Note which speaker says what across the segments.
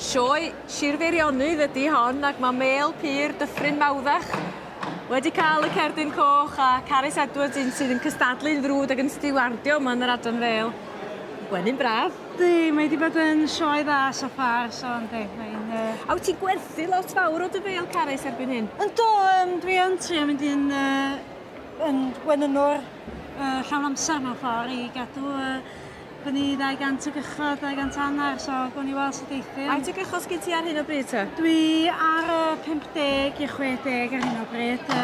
Speaker 1: Sioe Sir Feirionnydd ydy hon, ac mae Mêl Pur Dyffryn Mawddach wedi cael y cerdyn coch, a Carys Edwards sydd yn cystadlu'n ddrwg ac yn stiwardio yma yn yr adran fel. Gwenyn braf.
Speaker 2: Di, mae wedi bod yn sioe dda so far, so yndi.
Speaker 1: A wyt ti'n gwerthu lot fawr o dy fel, Carys, erbyn hyn?
Speaker 2: Ynddo, dwi yn trio mynd yn wenynwr llawn amser mewn ffordd i gadw gwni 200 o gychod, 200 hanner, so gwni weld sydd eithaf.
Speaker 1: Faint o gychod sgyn ti ar hyn o bryd ta?
Speaker 2: Dwi ar 50 i 60 ar hyn o bryd.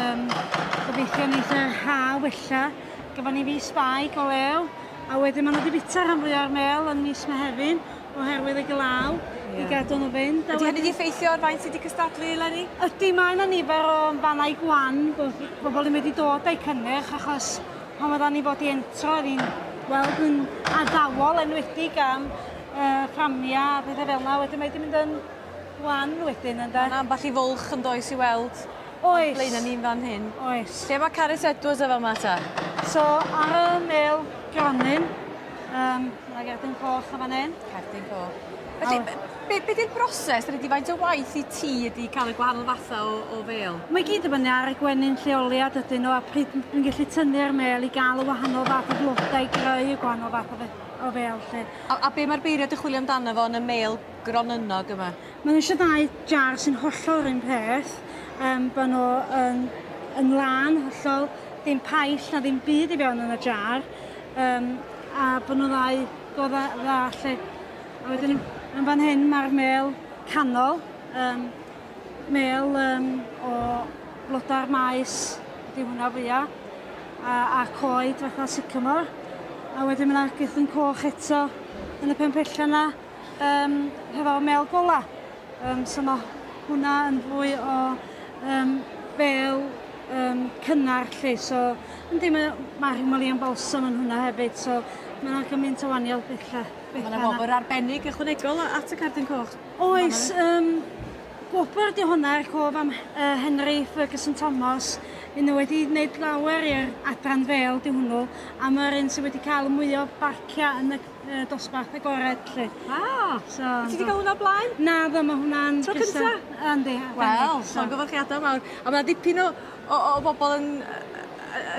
Speaker 2: Gobeithio wneud yr ha wella. Gafon ni fis baig o lew. A wedyn maen nhw wedi bita rhan fwy o'r Mêl yn mis Mehefin oherwydd y glaw i gadw nhw fynd.
Speaker 1: Ydy hynny wedi effeithio o'r faint sydd wedi cystadlu eleni?
Speaker 2: Ydy, mae yna nifer o fannau gwan, bobl yn wedi dod â'i cynnyrch, achos pan oedden ni bod i entro, ni'n gweld yn addawol enwedig am fframia a pethau fel yna. Wedyn mae wedi mynd yn gwan wedyn, ynddo?
Speaker 1: Yna amball i fwlch yn does i weld.
Speaker 2: Oes.
Speaker 1: Blaen ni'n fan hyn.
Speaker 2: Oes.
Speaker 1: Lle mae Carys Edwards efo yma ta?
Speaker 2: So, ar y Mêl Gronyn, mae gerdyn coch o fan hyn.
Speaker 1: Cerdyn coch. Felly, be di'r broses? Ydy faint o waith i ti ydy cael y gwahanol fatha o fel?
Speaker 2: Mae gyd yn fyny ar y gwenyn lleoliad ydyn nhw, a pryd dwi'n gallu tynnu'r Mêl i gael y wahanol fath o blodau i greu y gwahanol fath o fel.
Speaker 1: A be mae'r beiriad yn chwilio amdano fo yn y Mêl Gronynnog yma?
Speaker 2: Mae nhw eisiau dau jar sy'n hollol yr un peth, bod nhw yn lan hollol, dim paill na ddim byd i fewn yn y jar, a bod nhw ddau go dda lle. A wedyn yn fan hyn mae'r Mêl canol, Mêl o blodau'r maes, ydy hwnna fwyaf, a coed fatha sycamore. A wedyn mae yna gethyn coch eto yn y penpella yna, hefo Mêl gola. So mae hwnna yn fwy o fel cynnar lle, so mae Himalayan balsam yn hwnna hefyd, so mae yna gymaint o waniol bella.
Speaker 1: Mae yna wobr arbennig ychwanegol at y cerdyn coch?
Speaker 2: Oes, gwobr di hwnna'r cof am Henry Ferguson Thomas. Nhw wedi gwneud lawer i'r adran fel di hwnnw, a mae'r un sydd wedi cael mwy o barcia yn y dosbarth agored lle.
Speaker 1: Ti wedi cael hwnna blaen?
Speaker 2: Na, ddo, mae hwnna'n...
Speaker 1: Tro cynta?
Speaker 2: Yndi.
Speaker 1: Wel, so gyfarchiadau mawr. A mae yna dipyn o bobl yn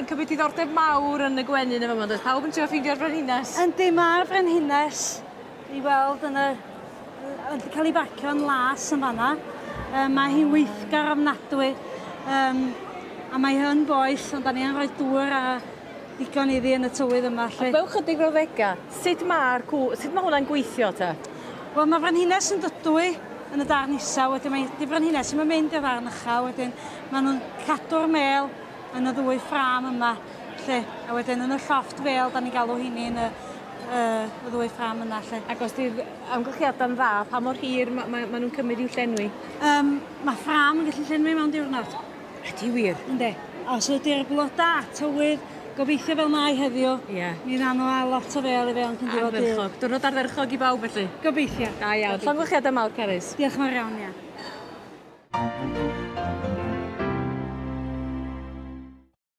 Speaker 1: cymryd diddordeb mawr yn y gwenyn efo yma. Pawb yn trio ffeindio'r frenhines?
Speaker 2: Yndi, mae'r frenhines i weld yn cael ei barcio yn las yn fanna. Mae hi'n weithgar ofnadwy. A mae hyn boes, ond da ni yn rhoi dŵr a digon iddi yn y tywydd yma.
Speaker 1: Mewn chydig brawddega, sut mae hwnna'n gweithio ta?
Speaker 2: Wel, mae frenhines yn dydwy yn y darn isa, wedyn mae di frenhines yn mynd i'r darn ucha, wedyn maen nhw'n cadw'r Mêl yn y ddwy ffram yma, lle. A wedyn yn y llofft fel, da ni'n galw hynny yn y ddwy ffram yna, lle.
Speaker 1: Ac os di'r amgylchiadau'n dda, pa mor hir maen nhw'n cymryd i'w llenwi?
Speaker 2: Mae ffram yn gallu llenwi mewn diwrnod.
Speaker 1: Ydy wir?
Speaker 2: Yndi. Os ydy'r blodau tywydd, gobeithio fel mai heddiw, mi ddan nhw a lot o fel i fewn cyn diwedd dydd.
Speaker 1: Ardderchog. Diwrnod ardderchog i bawb felly?
Speaker 2: Gobeithio.
Speaker 1: Da iawn. Llongychiadau mawr, Carys.
Speaker 2: Diolch yn fawr iawn, ia.